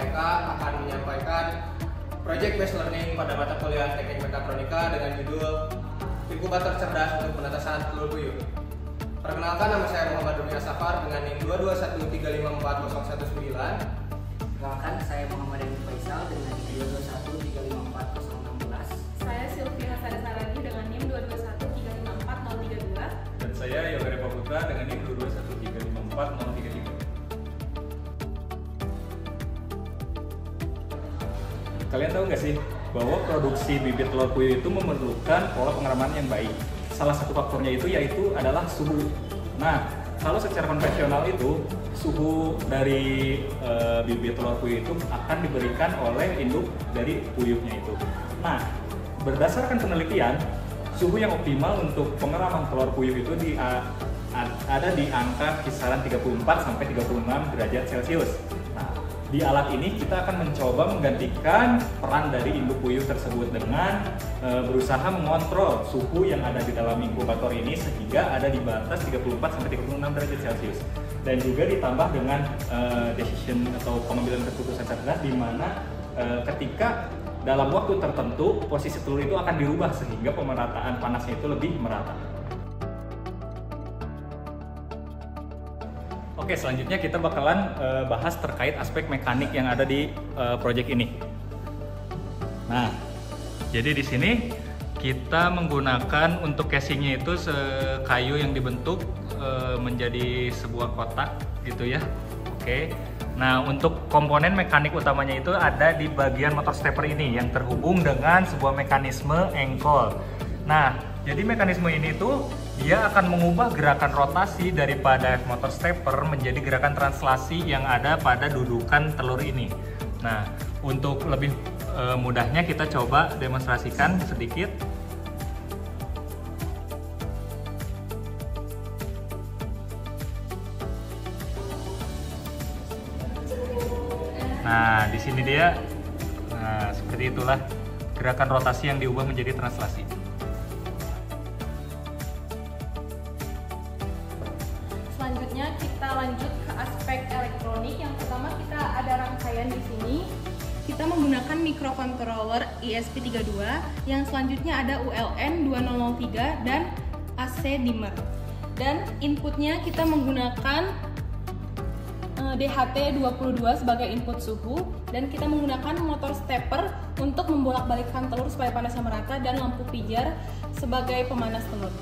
Eka akan menyampaikan Project Based Learning pada mata kuliah Teknik Mekatronika dengan judul Inkubator Cerdas untuk Penetasan Telur Puyuh. Perkenalkan, nama saya Muhammad Dunia Safar dengan NIM 221354019. Perkenalkan, saya Muhammad Emi Faisal dengan NIM 221354016. Saya Sylvia Hasada Sarani dengan NIM 221354032. Dan saya Yoga Depa Putra dengan NIM 221354033. Kalian tahu nggak sih bahwa produksi bibit telur puyuh itu memerlukan pola pengeraman yang baik. Salah satu faktornya itu yaitu adalah suhu. Nah, kalau secara konvensional itu suhu dari bibit telur puyuh itu akan diberikan oleh induk dari puyuhnya itu. Nah, berdasarkan penelitian, suhu yang optimal untuk pengeraman telur puyuh itu ada di angka kisaran 34 sampai 36 derajat Celcius. Di alat ini kita akan mencoba menggantikan peran dari induk puyuh tersebut dengan berusaha mengontrol suhu yang ada di dalam inkubator ini sehingga ada di batas 34 sampai 36 derajat Celcius. Dan juga ditambah dengan decision atau pengambilan keputusan cerdas di mana ketika dalam waktu tertentu posisi telur itu akan dirubah sehingga pemerataan panasnya itu lebih merata. Oke, selanjutnya kita bakalan bahas terkait aspek mekanik yang ada di proyek ini. Nah, jadi di sini kita menggunakan untuk casingnya itu kayu yang dibentuk menjadi sebuah kotak gitu ya. Oke. Nah, untuk komponen mekanik utamanya itu ada di bagian motor stepper ini yang terhubung dengan sebuah mekanisme engkol. Nah, jadi mekanisme ini tuh dia akan mengubah gerakan rotasi daripada motor stepper menjadi gerakan translasi yang ada pada dudukan telur ini. Nah, untuk lebih mudahnya kita coba demonstrasikan sedikit. Nah, di sini dia, nah seperti itulah gerakan rotasi yang diubah menjadi translasi. Selanjutnya kita lanjut ke aspek elektronik. Yang pertama kita ada rangkaian di sini. Kita menggunakan microcontroller ESP32. Yang selanjutnya ada ULN 2003 dan AC dimmer. Dan inputnya kita menggunakan DHT22 sebagai input suhu, dan kita menggunakan motor stepper untuk membolak-balikkan telur supaya panasnya merata, dan lampu pijar sebagai pemanas telur.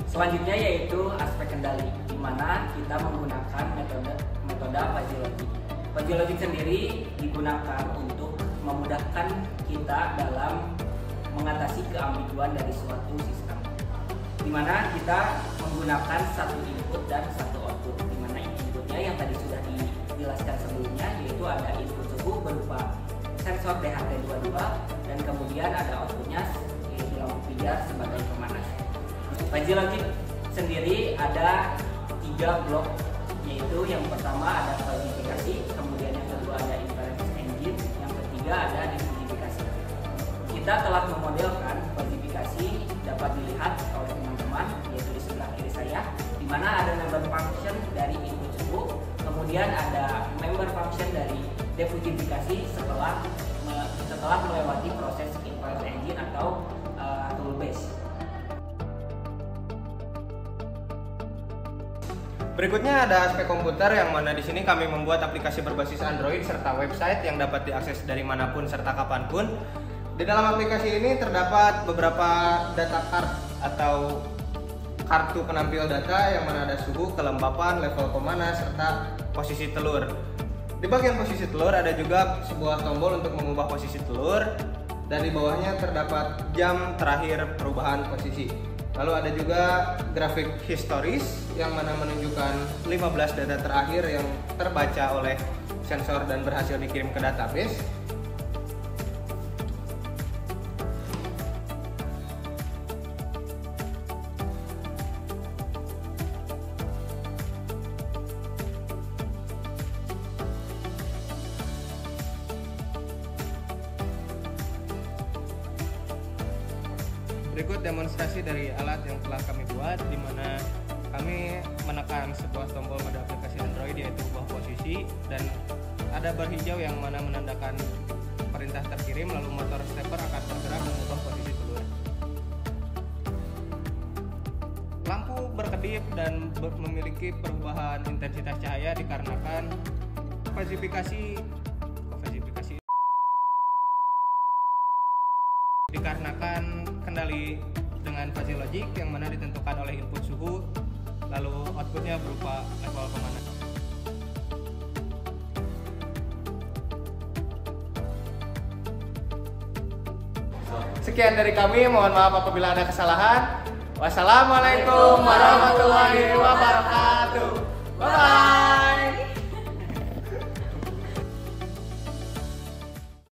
Selanjutnya yaitu aspek kendali, di mana kita menggunakan metode fuzzy logic. Fuzzy logic sendiri digunakan untuk memudahkan kita dalam mengatasi keambiguan dari suatu sistem, di mana kita menggunakan satu input dan satu output, di mana inputnya yang tadi sudah dijelaskan sebelumnya, yaitu ada input suhu berupa sensor DHT22 dan kemudian ada outputnya yaitu lampu pijar sebagai pemanas. Fuzzy logic sendiri ada 3 blok, yaitu yang pertama ada falsifikasi, kemudian yang kedua ada inference engine, yang ketiga ada decodifikasi. Kita telah memodelkan falsifikasi, dapat dilihat oleh teman-teman yaitu di sebelah kiri saya, di mana ada member function dari input suhu, kemudian ada member function dari decodifikasi setelah melewati proses inference engine atau tool base. Berikutnya ada aspek komputer, yang mana di sini kami membuat aplikasi berbasis Android serta website yang dapat diakses dari manapun serta kapanpun. Di dalam aplikasi ini terdapat beberapa data card atau kartu penampil data, yang mana ada suhu, kelembapan, level pemanas, serta posisi telur. Di bagian posisi telur ada juga sebuah tombol untuk mengubah posisi telur, dan di bawahnya terdapat jam terakhir perubahan posisi. Lalu ada juga grafik historis yang mana menunjukkan 15 data terakhir yang terbaca oleh sensor dan berhasil dikirim ke database. Berikut demonstrasi dari alat yang telah kami buat, di mana kami menekan sebuah tombol pada aplikasi Android posisi dan ada bar hijau yang mana menandakan perintah terkirim, lalu motor stepper akan bergerak mengubah posisi telur. Lampu berkedip dan memiliki perubahan intensitas cahaya dikarenakan dikarenakan kendali dengan fuzzy logic yang mana ditentukan oleh input suhu, lalu outputnya berupa level pemanasan. Sekian dari kami, mohon maaf apabila ada kesalahan. Wassalamualaikum warahmatullahi wabarakatuh. Bye bye.